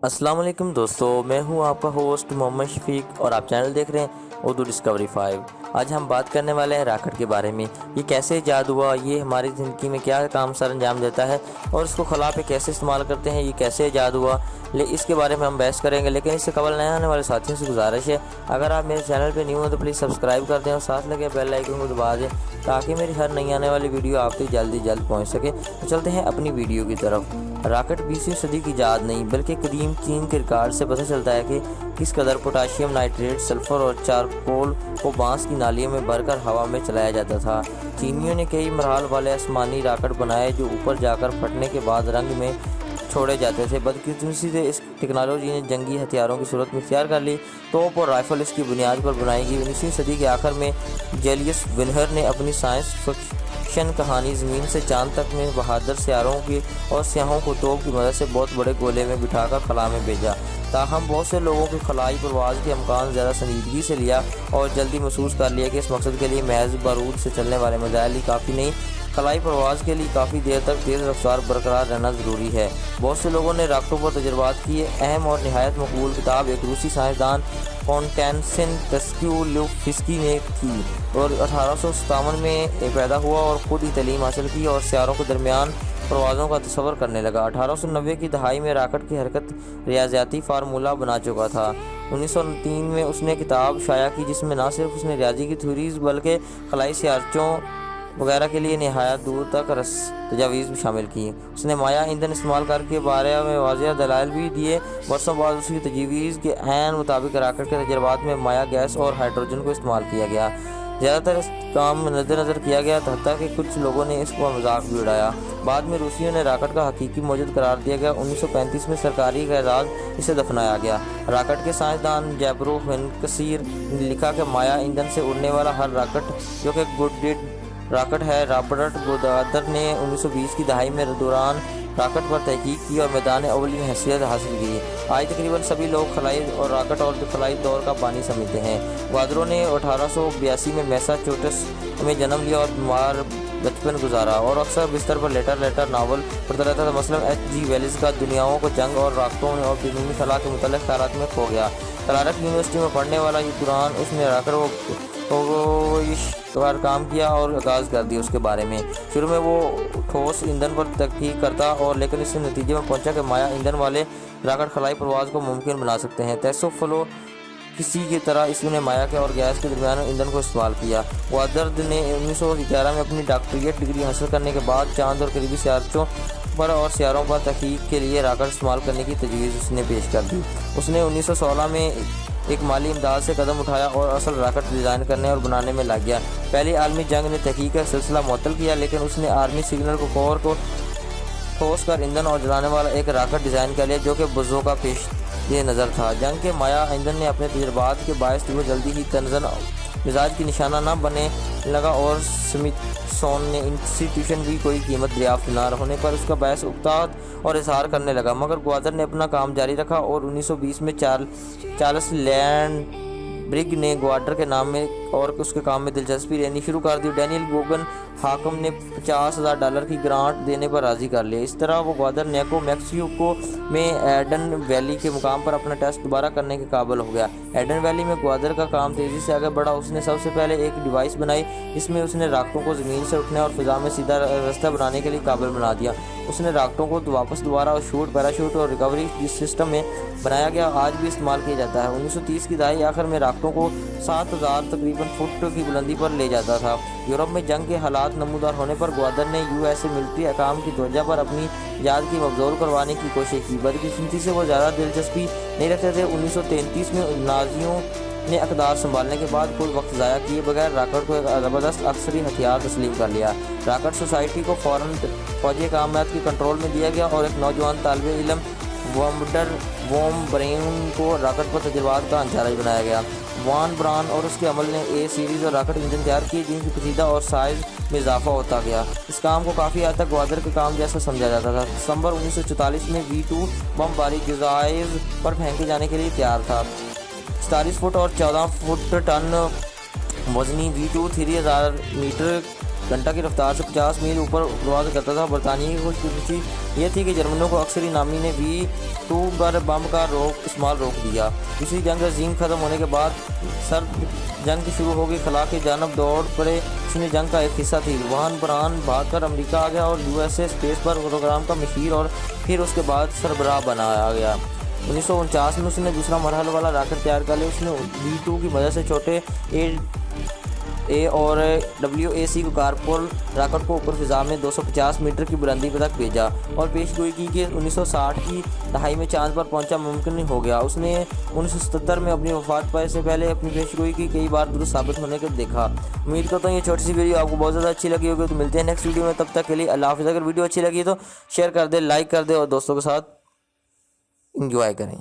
अस्सलाम वालेकुम दोस्तों, मैं हूं आपका होस्ट मोहम्मद शफीक और आप चैनल देख रहे हैं उर्दू डिस्कवरी 5। आज हम बात करने वाले हैं रॉकेट के बारे में। ये कैसे ईजाद हुआ, ये हमारी ज़िंदगी में क्या काम सर अंजाम देता है और इसको खला पे कैसे इस्तेमाल करते हैं, ये कैसे ईजाद हुआ, इसके बारे में हम बहस करेंगे। लेकिन इससे कबल नए आने वाले साथियों से गुजारिश है, अगर आप मेरे चैनल पर न्यू हैं तो प्लीज़ सब्सक्राइब कर दें और साथ लगे बेल आइकन को दबा दें ताकि मेरी हर नई आने वाली वीडियो आप तक जल्द पहुँच सके। तो चलते हैं अपनी वीडियो की तरफ। रॉकेट 20वीं सदी की ईजाद नहीं बल्कि कदीम चीन के रिकॉर्ड से पता चलता है कि किस कदर पोटाशियम नाइट्रेट, सल्फर और चारकोल को बांस की नालियों में भरकर हवा में चलाया जाता था। चीनियों ने कई मरहल वाले आसमानी रॉकेट बनाए जो ऊपर जाकर फटने के बाद रंग में छोड़े जाते थे। बदकिस्मती से इस टेक्नोलॉजी ने जंगी हथियारों की सूरत में इख्तियार कर ली। तोप और राइफल इसकी बुनियाद पर बनाई गई। 19वीं सदी के आखिर में जेलियस विनहर ने अपनी साइंस फिक्शन कहानी ज़मीन से चांद तक में बहादुर सियारों की और सियाहों को तोप की मदद से बहुत बड़े गोले में बिठाकर खला में भेजा। ताहम बहुत से लोगों की खलाई परवाज़ के अमकान ज़्यादा संजीदगी से लिया और जल्दी महसूस कर लिया कि इस मकसद के लिए महज बारूद से चलने वाले मिसाइल ही काफ़ी नहीं, खलाई परवाज़ के लिए काफ़ी देर तक तेज़ रफ्तार बरकरार रहना ज़रूरी है। बहुत से लोगों ने रॉकेटों पर तजुर्बात किए। अहम और नहायत मकबूल किताब एक रूसी साइंसदान कॉन्स्टेंटिन तस्क्यूलोव्स्की ने की और 1857 में पैदा हुआ और ख़ुद ही तालीम हासिल की और सियारों के दरमियान परवाज़ों का तस्वर करने लगा। 1890 की दहाई में रॉकेट की हरकत रियाज़ियाती फार्मूला बना चुका था। 1903 में उसने किताब शाया की जिसमें न सिर्फ उसने रियाजी की थ्योरीज बल्कि खलाई सियारचों वगैरह के लिए नहायत दूर तक तजावीज़ भी शामिल की। उसने माया ईंधन इस्तेमाल करके बारे में वाज़ेह दलाइल भी दिए। बरसों बाद उसकी तजवीज़ के ऐन मुताबिक रॉकेट के तजर्बात में माया गैस और हाइड्रोजन को इस्तेमाल किया गया। ज़्यादातर इस काम में नज़र किया गया, हत्ता कि कुछ लोगों ने इस पर मजाक भी उड़ाया। बाद में रूसियों ने रॉकेट का हकीकी मौजूद करार दिया गया। 1935 में सरकारी एजाज़ इसे दफनाया गया। रॉकेट के साइंसदान जैब्रो वेनकसीर ने लिखा कि माया ईंधन से उड़ने वाला हर रॉकेट जो कि गुडेड रॉकेट है। रॉबर्ट गोदादर ने 1920 की दहाई में दौरान रॉकेट पर तहकीक की और मैदान अव्वल में हैसियत हासिल की। आज तकरीबन सभी लोग खलाई और रॉकेट और खलाई दौर का बानी समझते हैं। ग्वादरों ने 1882 में मैसाचुसेट्स में जन्म लिया और बीमार बचपन गुजारा और अक्सर बिस्तर पर लेटर नावल पढ़ता रहता था। मसलन H.G. वेल्स का दुनियाओं को जंग और रॉकेटों और बैरूनी खला के मुतल्लिक़ ख़यालात में खो गया। क्लार्क यूनिवर्सिटी में पढ़ने वाला इस दौरान उसने रॉकेट पर काम किया और आगाज़ कर दिया उसके बारे में। शुरू में वो ठोस ईंधन पर तहकीक करता और लेकिन इस नतीजे में पहुंचा कि माया ईंधन वाले रॉकेट खलाई परवाज़ को मुमकिन बना सकते हैं। टेस्लाफलो किसी की तरह इसने माया के और गैस के दरमियान ईंधन को इस्तेमाल किया। ग्वादर ने 1911 में अपनी डॉक्टरेट डिग्री हासिल करने के बाद चांद और करीबी सियारचों पर और सियारों पर तहकीक के लिए रॉकेट इस्तेमाल करने की तजवीज़ उसने पेश कर दी। उसने 1916 में एक माली इमदाद से कदम उठाया और असल रॉकेट डिज़ाइन करने और बनाने में लग गया। पहली आलमी जंग ने तहकीक का सिलसिला मुअत्तल किया, लेकिन उसने आर्मी सिग्नल को कोर को ठोस कर ईंधन और जलाने वाला एक रॉकेट डिज़ाइन कर लिया जो कि बुज़ों का पेश नज़र था। जंग के माया ईंधन ने अपने तजर्बात के बायस वो जल्दी ही तनज़न मिजाज की निशाना न बने लगा और स्मिथसोनियन इंस्टीट्यूशन भी कोई कीमत दरियाफ्त न होने पर उसका बायस उकताद और इजहार करने लगा। मगर ग्वादर ने अपना काम जारी रखा और 1920 में चार्ल्स लैंड ब्रिग ने ग्वाडर के नाम में और उसके काम में दिलचस्पी लेनी शुरू कर दी। डैनियल गोगन हाकम ने $50,000 की ग्रांट देने पर राज़ी कर लिया। इस तरह वो ग्वादर मैक्सिको में एडन वैली के मुकाम पर अपना टेस्ट दोबारा करने के काबिल हो गया। एडन वैली में ग्वादर का काम तेज़ी से आगे बढ़ा। उसने सबसे पहले एक डिवाइस बनाई जिसमें उसने रॉकेटों को ज़मीन से उठने और फ़िज़ा में सीधा रास्ता बनाने के लिए काबिल बना दिया। उसने रॉकेटों को वापस दोबारा पैराशूट और रिकवरी जिस सिस्टम में बनाया गया आज भी इस्तेमाल किया जाता है। 1930 की दहाई आखिर में रॉकेटों को 7,000 तकरीबन फुट की बुलंदी पर ले जाता था। यूरोप में जंग के हालात नमूदार होने पर ग्वादर ने USA मिलिट्री अकाम की तवज्जो पर अपनी याद की मबजूल करवाने की कोशिश की। बदकिस्मती से वो ज़्यादा दिलचस्पी नहीं रखते थे। 1933 में नाजियों ने इक़्तिदार संभालने के बाद कोई वक्त ज़ाया किए बगैर रॉकेट को एक ज़बरदस्त अक्सरी हथियार तस्लीम कर लिया। रॉकेट सोसाइटी को फ़ौरन फौजी कामयात के कंट्रोल में दिया गया और एक नौजवान तालिब इल्म वॉम ब्राउन को रॉकेट पर तजुर्बात का अंचार्ज बनाया गया। वॉन ब्राउन और उसके अमल ने A सीरीज़ और रॉकेट इंजन तैयार किए जिनकी पेचीदा और साइज़ में इजाफा होता गया। इस काम को काफ़ी हद तक ग्वादर के काम जैसा समझा जाता था। दिसंबर 1944 में V2 बम बारी गिज़ाइज़ पर फेंके जाने के लिए तैयार था। 47 फुट और 14 फुट टन वज़नी V2 3000 मीटर घंटा की रफ्तार से 50 मील ऊपर परवाज़ करता था। बरतानिया की खुशखुशी ये थी कि जर्मनों को अक्सर इनामी ने V2 पर बम का इस्तेमाल रोक दिया। दूसरी जंग अजीम ख़त्म होने के बाद सर्द जंग शुरू हो गई। खला की जानब दौड़ पड़े, इसमें जंग का एक हिस्सा थी। वहान बरान भाग कर अमरीका आ गया और USA स्पेस पर प्रोग्राम का मशीर और फिर उसके बाद सरबराह बनाया गया। 1949 में उसने दूसरा मरहल वाला रॉकेट तैयार कर लिया। उसने V2 की मदद से छोटे ए और WAC को कारपोल रॉकेट को ऊपर फिजा में 250 मीटर की बुलंदी पर तक भेजा और पेशगोई की कि 1960 की दहाई में चांद पर पहुंचा मुमकिन हो गया। उसने 1977 में अपनी वफात पर से पहले अपनी पेशगोई की कई बार दुरुस्त साबित होने को देखा। उम्मीद करता हूँ ये छोटी सी वीडियो आपको बहुत ज़्यादा अच्छी लगी होगी। तो मिलते हैं नेक्स्ट वीडियो में, तब तक के लिए अल्लाह हाफ़िज़। अगर वीडियो अच्छी लगी तो शेयर कर दे, लाइक कर दे और दोस्तों के साथ इंजॉय करें।